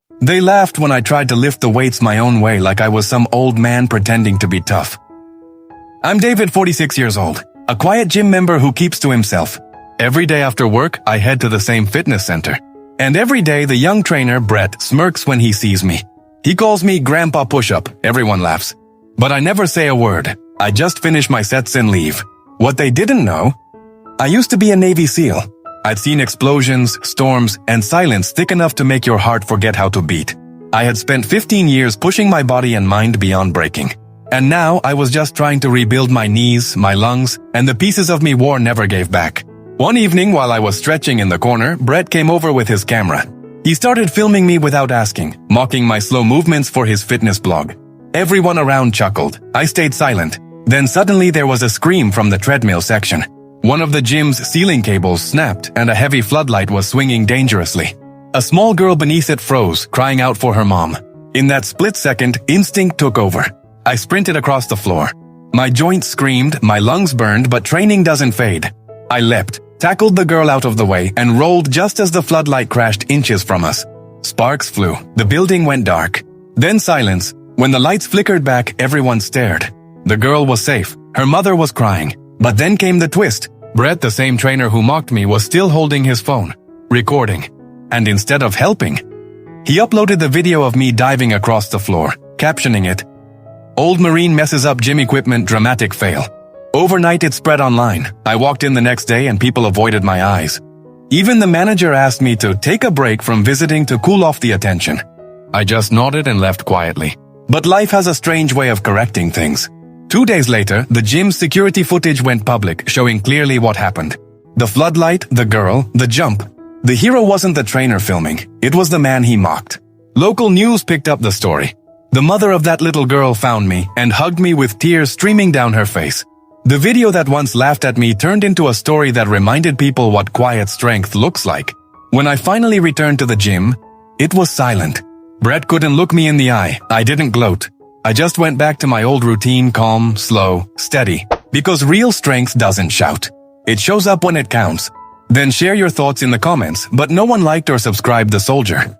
They laughed when I tried to lift the weights my own way like I was some old man pretending to be tough. I'm David, 46 years old, a quiet gym member who keeps to himself. Every day after work, I head to the same fitness center. And every day, the young trainer, Brett, smirks when he sees me. He calls me Grandpa Push-Up. Everyone laughs. But I never say a word. I just finish my sets and leave. What they didn't know, I used to be a Navy SEAL. I'd seen explosions, storms, and silence thick enough to make your heart forget how to beat. I had spent 15 years pushing my body and mind beyond breaking. And now I was just trying to rebuild my knees, my lungs, and the pieces of me war never gave back. One evening while I was stretching in the corner, Brett came over with his camera. He started filming me without asking, mocking my slow movements for his fitness blog. Everyone around chuckled. I stayed silent. Then suddenly there was a scream from the treadmill section. One of the gym's ceiling cables snapped and a heavy floodlight was swinging dangerously. A small girl beneath it froze, crying out for her mom. In that split second, instinct took over. I sprinted across the floor. My joints screamed, my lungs burned, but training doesn't fade. I leapt, tackled the girl out of the way, and rolled just as the floodlight crashed inches from us. Sparks flew. The building went dark. Then silence. When the lights flickered back, everyone stared. The girl was safe. Her mother was crying. But then came the twist. Brett, the same trainer who mocked me, was still holding his phone, recording. And instead of helping, he uploaded the video of me diving across the floor, captioning it, "Old Marine messes up gym equipment, dramatic fail." Overnight it spread online. I walked in the next day and people avoided my eyes. Even the manager asked me to take a break from visiting to cool off the attention. I just nodded and left quietly. But life has a strange way of correcting things. 2 days later, the gym's security footage went public, showing clearly what happened. The floodlight, the girl, the jump. The hero wasn't the trainer filming. It was the man he mocked. Local news picked up the story. The mother of that little girl found me and hugged me with tears streaming down her face. The video that once laughed at me turned into a story that reminded people what quiet strength looks like. When I finally returned to the gym, it was silent. Brett couldn't look me in the eye. I didn't gloat. I just went back to my old routine, calm, slow, steady. Because real strength doesn't shout. It shows up when it counts. Then share your thoughts in the comments, but no one liked or subscribed The Soldier.